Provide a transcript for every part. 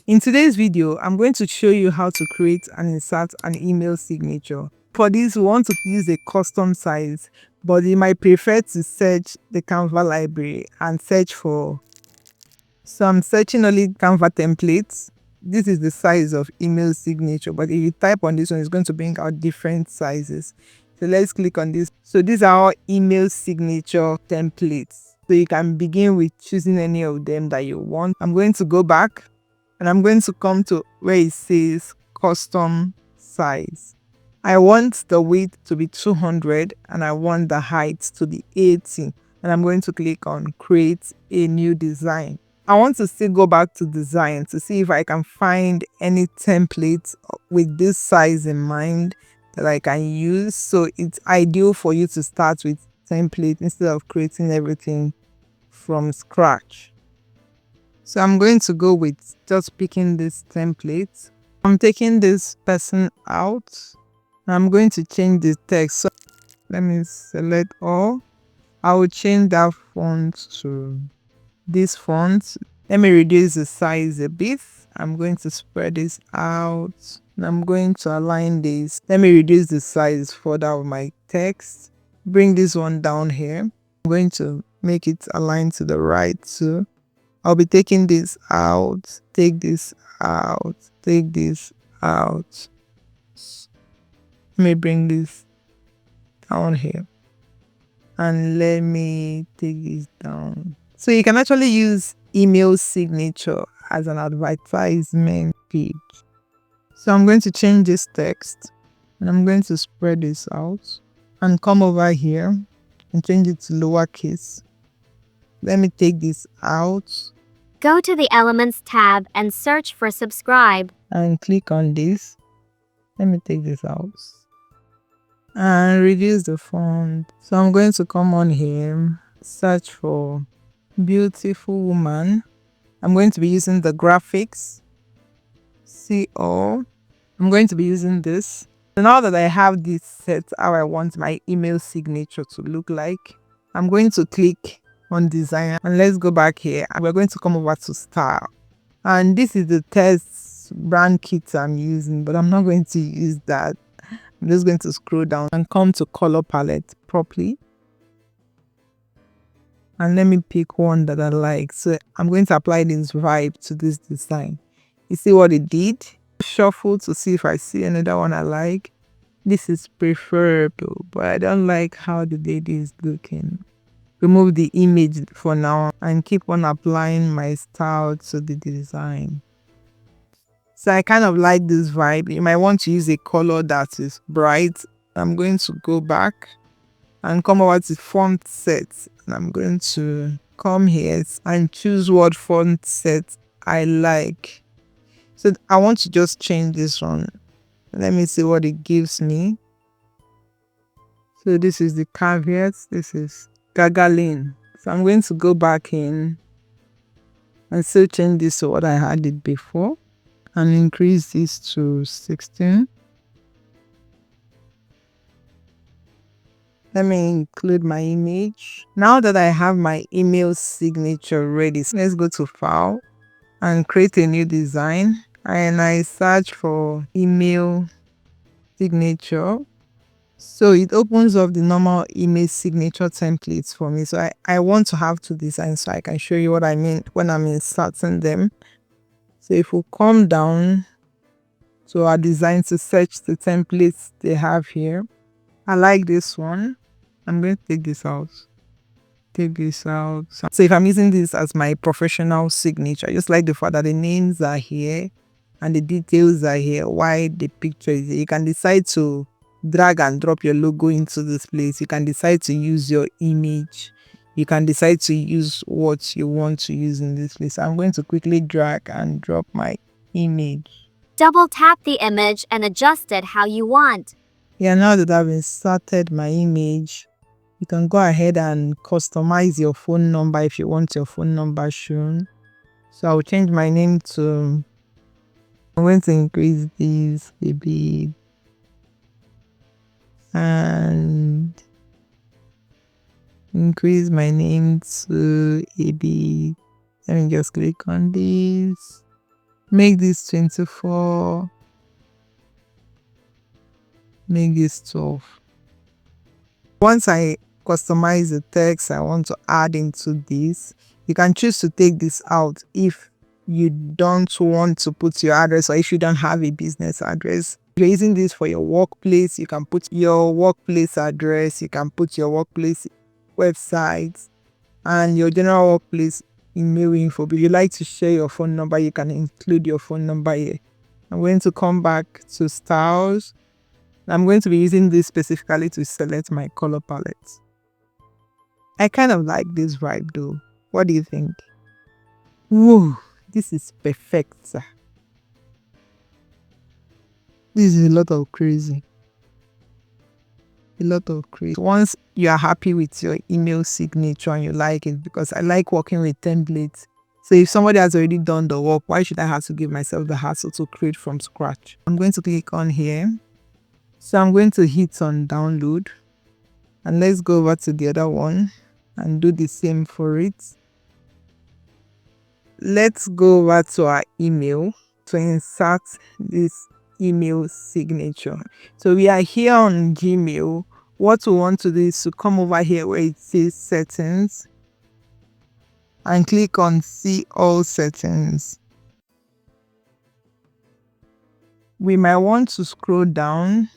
In today's video, I'm going to show you how to create and insert an email signature. For this, we want to use a custom size, but you might prefer to search the Canva library and search for. So I'm searching only Canva templates. This is the size of email signature, but if you type on this one, it's going to bring out different sizes. So let's click on this. So these are all email signature templates. So you can begin with choosing any of them that you want. I'm going to go back and I'm going to come to where it says custom size. I want the width to be 200 and I want the height to be 80. And I'm going to click on create a new design. I want to still go back to design to see if I can find any templates with this size in mind that I can use. So it's ideal for you to start with template instead of creating everything from scratch. So I'm going to go with just picking this template. I'm taking this person out. I'm going to change the text. So let me select all. I will change that font to this font. Let me reduce the size a bit. I'm going to spread this out. And I'm going to align this. Let me reduce the size further of my text. Bring this one down here. I'm going to make it align to the right too. I'll be taking this out, take this out, take this out. Let me bring this down here. And let me take this down. So you can actually use email signature as an advertisement page. So I'm going to change this text and I'm going to spread this out and come over here and change it to lowercase. Let me take this out. Go to the Elements tab and search for subscribe. And click on this. Let me take this out. And reduce the font. So I'm going to come on here, search for beautiful woman. I'm going to be using the graphics. See all. I'm going to be using this. So now that I have this set how I want my email signature to look like, I'm going to click on design and let's go back here. We're going to come over to style. And this is the test brand kit I'm using, but I'm not going to use that. I'm just going to scroll down and come to color palette properly. And let me pick one that I like. So I'm going to apply this vibe to this design. You see what it did? Shuffle to see if I see another one I like. This is preferable, but I don't like how the lady is looking. Remove the image for now and keep on applying my style to the design. So I kind of like this vibe. You might want to use a color that is bright. I'm going to go back and come over to font set. And I'm going to come here and choose what font set I like. So I want to just change this one. Let me see what it gives me. So this is the caveat. This is Gagaline. So I'm going to go back in and still change this to what I had it before and increase this to 16. Let me include my image. Now that I have my email signature ready, so let's go to file and create a new design. And I search for email signature. So it opens up the normal email signature templates for me. So I want to have two designs so I can show you what I mean when I'm inserting them. So if we come down to our design to search the templates they have here, I like this one. I'm going to take this out. Take this out. So if I'm using this as my professional signature, I just like the fact that the names are here and the details are here, why the picture is here. You can decide to drag and drop your logo into this place. You can decide to use your image. You can decide to use what you want to use in this place. I'm going to quickly drag and drop my image. Double tap the image and adjust it how you want. Yeah, now that I've inserted my image, you can go ahead and customize your phone number if you want your phone number shown. So I'll change my name to, I'm going to increase this a bit and increase my name to a bit. Let me just click on this Make this 24. Make this 12. Once I customize the text I want to add into this, you can choose to take this out if you don't want to put your address or if you don't have a business address. If you're using this for your workplace, you can put your workplace address, you can put your workplace website and your general workplace email info. But if you like to share your phone number, you can include your phone number here. I'm going to come back to styles. I'm going to be using this specifically to select my color palette. I kind of like this vibe though. What do you think? Whoa, this is perfect, sir. This is a lot of crazy. Once you are happy with your email signature and you like it, because I like working with templates. So if somebody has already done the work, why should I have to give myself the hassle to create from scratch? I'm going to click on here. So I'm going to hit on download. And let's go over to the other one and do the same for it. Let's go over to our email to insert this email signature. So we are here on Gmail. What we want to do is to come over here where it says settings and click on see all settings. We might want to scroll down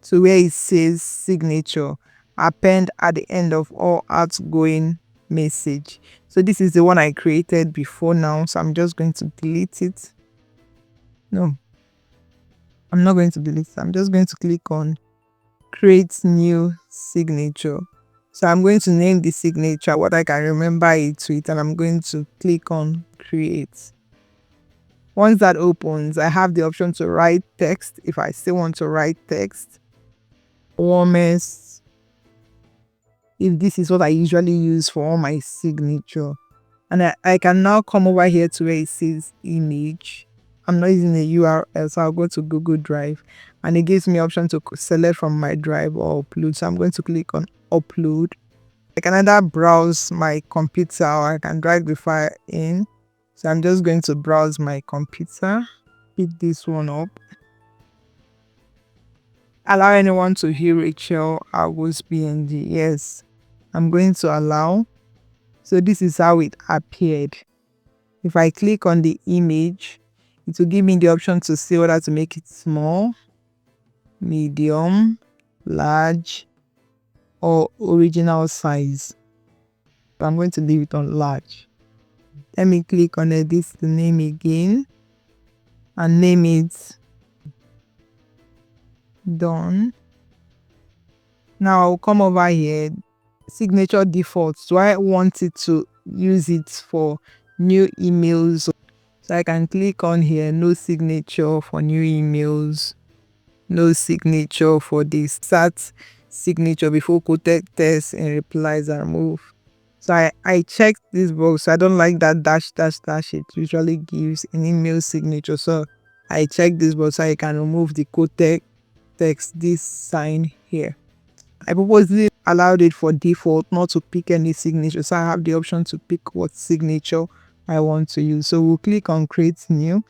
to where it says signature, append at the end of all outgoing message. So this is the one I created before now, so I'm just going to delete it. No, I'm not going to delete it. I'm just going to click on create new signature. So I'm going to name the signature what I can remember it with, and I'm going to click on create. Once that opens, I have the option to write text if I still want to write text. Warmest, if this is what I usually use for all my signature. And I can now come over here to where it says image. I'm not using a URL, so I'll go to Google Drive and it gives me option to select from my drive or upload. So I'm going to click on upload. I can either browse my computer or I can drag the file in. So I'm just going to browse my computer, pick this one up. Allow anyone to hear Rachel August PNG. Yes, I'm going to allow. So this is how it appeared. If I click on the image, it will give me the option to see whether to make it small, medium, large, or original size. I'm going to leave it on large. Let me click on edit the name again and name it done. Now I'll come over here, signature defaults. Do I want it to use it for new emails? So I can click on here, no signature for new emails, no signature for this. Start signature before quoted text and replies are removed. So I checked this box. So I don't like that dash. It usually gives an email signature. So I checked this box so I can remove the quoted text, this sign here. I purposely allowed it for default, not to pick any signature. So I have the option to pick what signature I want to use. So we'll click on create new.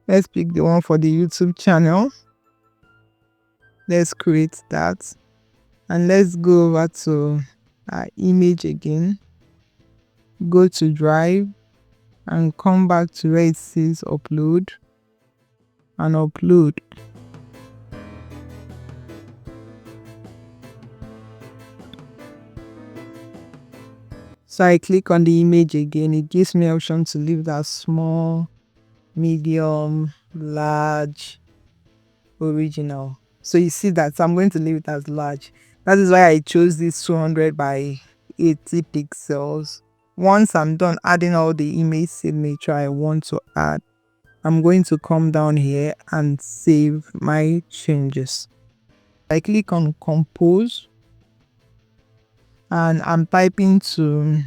Let's pick the one for the YouTube channel. Let's create that. And let's go over to our image again. Go to drive and come back to where it says upload and upload. So I click on the image again. It gives me option to leave that small, medium, large, original. So you see that, so I'm going to leave it as large. That is why I chose this 200 by 80 pixels. Once I'm done adding all the image signature I want to add, I'm going to come down here and save my changes. I click on compose and I'm typing to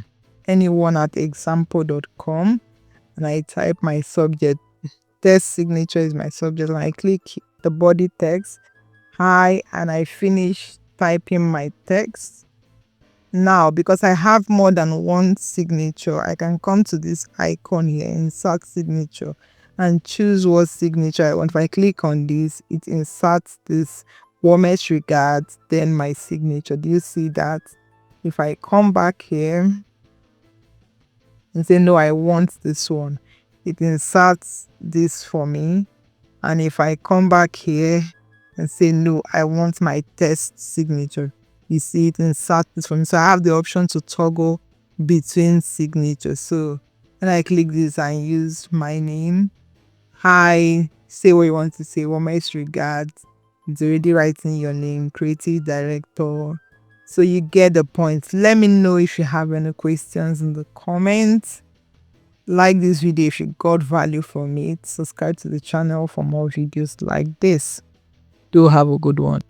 anyone@example.com and I type my subject. Text signature is my subject, and I click the body text, hi, and I finish typing my text. Now, because I have more than one signature, I can come to this icon here, insert signature, and choose what signature I want. If I click on this, it inserts this warmest regards, then my signature. Do you see that? If I come back here and say, no, I want this one, it inserts this for me. And if I come back here and say, no, I want my test signature, you see it insert this for me. So I have the option to toggle between signatures. So when I click this and use my name, hi, say what you want to say, warmest regards, it's already writing your name, creative director. So you get the point. Let me know if you have any questions in the comments. Like this video if you got value from it. Subscribe to the channel for more videos like this. Do have a good one.